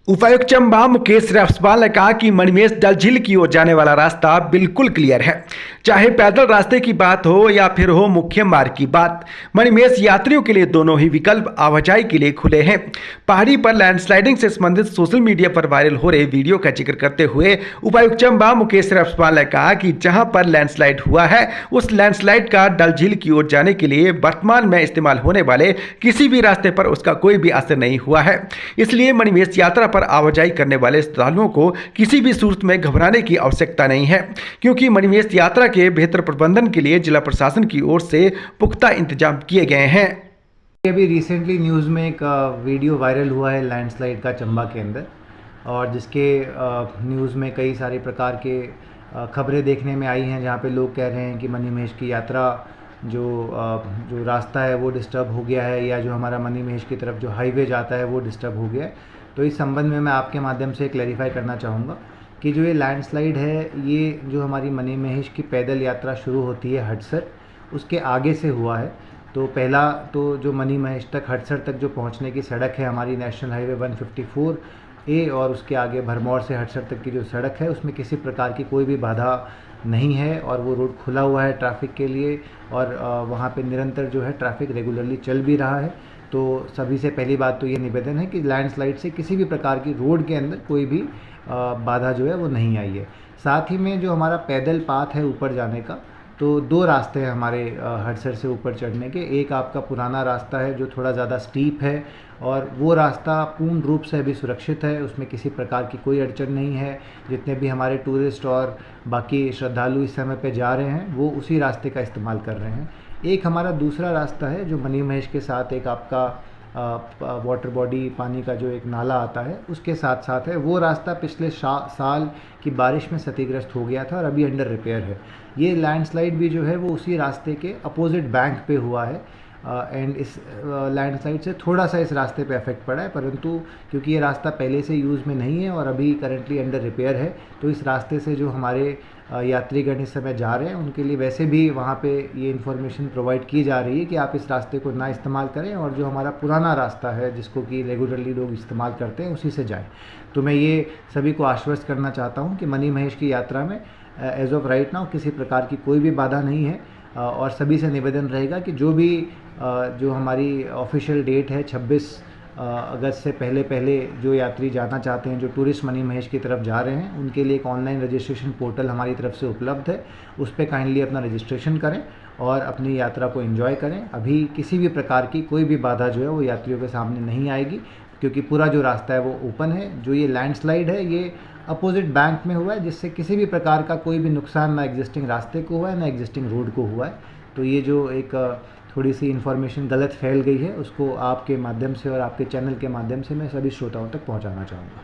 उपायुक्त चंबा मुकेश रफसवाल ने कहा कि मणिमहेश डल झील की ओर जाने वाला रास्ता बिल्कुल क्लियर है। चाहे पैदल रास्ते की बात हो या फिर हो मुख्य मार्ग की बात, मणिमहेश यात्रियों के लिए दोनों ही विकल्प आवाजाही के लिए खुले हैं। पहाड़ी पर लैंडस्लाइडिंग से संबंधित सोशल मीडिया पर वायरल हो रहे वीडियो का जिक्र करते हुए उपायुक्त चंबा मुकेश रफसवाल ने कहा कि जहां पर लैंडस्लाइड हुआ है उस लैंडस्लाइड का डल झील की ओर जाने के लिए वर्तमान में इस्तेमाल होने वाले किसी भी रास्ते पर उसका कोई भी असर नहीं हुआ है। इसलिए मणिमहेश यात्रा पर आवाजाही करने वाले श्रद्धालुओं को किसी भी सूरत में घबराने की आवश्यकता नहीं है, क्योंकि मणिमहेश यात्रा के बेहतर प्रबंधन के लिए जिला प्रशासन की ओर से पुख्ता इंतजाम किए गए हैं। अभी रिसेंटली न्यूज़ में एक वीडियो वायरल हुआ है लैंडस्लाइड का चंबा के अंदर, और जिसके न्यूज़ में कई सारे प्रकार के खबरें देखने में आई हैं, जहाँ पे लोग कह रहे हैं कि मणिमहेश की यात्रा जो रास्ता है वो डिस्टर्ब हो गया है, या जो हमारा मणिमहेश की तरफ जो हाईवे जाता है वो डिस्टर्ब हो गया है। तो इस संबंध में मैं आपके माध्यम से क्लैरिफाई करना चाहूँगा कि जो ये लैंडस्लाइड है, ये जो हमारी मणिमहेश की पैदल यात्रा शुरू होती है हटसर, उसके आगे से हुआ है। तो पहला तो जो मणिमहेश तक हटसर तक जो पहुंचने की सड़क है हमारी नेशनल हाईवे 154A, और उसके आगे भरमौर से हटसर तक की जो सड़क है उसमें किसी प्रकार की कोई भी बाधा नहीं है, और वो रोड खुला हुआ है ट्रैफिक के लिए, और वहाँ पे निरंतर जो है ट्रैफिक रेगुलरली चल भी रहा है। तो सभी से पहली बात तो ये निवेदन है कि लैंडस्लाइड से किसी भी प्रकार की रोड के अंदर कोई भी बाधा जो है वो नहीं आई है। साथ ही में जो हमारा पैदल पाथ है ऊपर जाने का, तो दो रास्ते हैं हमारे हटसर से ऊपर चढ़ने के। एक आपका पुराना रास्ता है जो थोड़ा ज़्यादा स्टीप है, और वो रास्ता पूर्ण रूप से अभी सुरक्षित है, उसमें किसी प्रकार की कोई अड़चन नहीं है। जितने भी हमारे टूरिस्ट और बाकी श्रद्धालु इस समय पे जा रहे हैं वो उसी रास्ते का इस्तेमाल कर रहे हैं। एक हमारा दूसरा रास्ता है जो मणिमहेश के साथ एक आपका वाटर बॉडी, पानी का जो एक नाला आता है उसके साथ साथ है। वो रास्ता पिछले साल की बारिश में क्षतिग्रस्त हो गया था और अभी अंडर रिपेयर है। ये लैंडस्लाइड भी जो है वो उसी रास्ते के अपोजिट बैंक पे हुआ है, एंड इस लैंडस्लाइड से थोड़ा सा इस रास्ते पे इफेक्ट पड़ा है, परंतु क्योंकि ये रास्ता पहले से यूज़ में नहीं है और अभी करंटली अंडर रिपेयर है, तो इस रास्ते से जो हमारे यात्रीगण इस समय जा रहे हैं उनके लिए वैसे भी वहाँ पे ये इन्फॉर्मेशन प्रोवाइड की जा रही है कि आप इस रास्ते को ना इस्तेमाल करें, और जो हमारा पुराना रास्ता है जिसको कि रेगुलरली लोग इस्तेमाल करते हैं उसी से जाएं। तो मैं ये सभी को आश्वस्त करना चाहता हूँ कि मणिमहेश की यात्रा में एज ऑफ राइट नाउ किसी प्रकार की कोई भी बाधा नहीं है, और सभी से निवेदन रहेगा कि जो हमारी ऑफिशियल डेट है 26 अगस्त से पहले जो यात्री जाना चाहते हैं, जो टूरिस्ट मणिमहेश की तरफ जा रहे हैं, उनके लिए एक ऑनलाइन रजिस्ट्रेशन पोर्टल हमारी तरफ से उपलब्ध है। उस पर काइंडली अपना रजिस्ट्रेशन करें और अपनी यात्रा को एंजॉय करें। अभी किसी भी प्रकार की कोई भी बाधा जो है वो यात्रियों के सामने नहीं आएगी, क्योंकि पूरा जो रास्ता है वो ओपन है। जो ये लैंडस्लाइड है ये अपोजिट बैंक में हुआ है, जिससे किसी भी प्रकार का कोई भी नुकसान ना एग्जिस्टिंग रास्ते को हुआ है ना एग्जिस्टिंग रोड को हुआ है। तो ये जो एक थोड़ी सी इन्फॉर्मेशन गलत फैल गई है उसको आपके माध्यम से और आपके चैनल के माध्यम से मैं सभी श्रोताओं तक पहुंचाना चाहूँगा।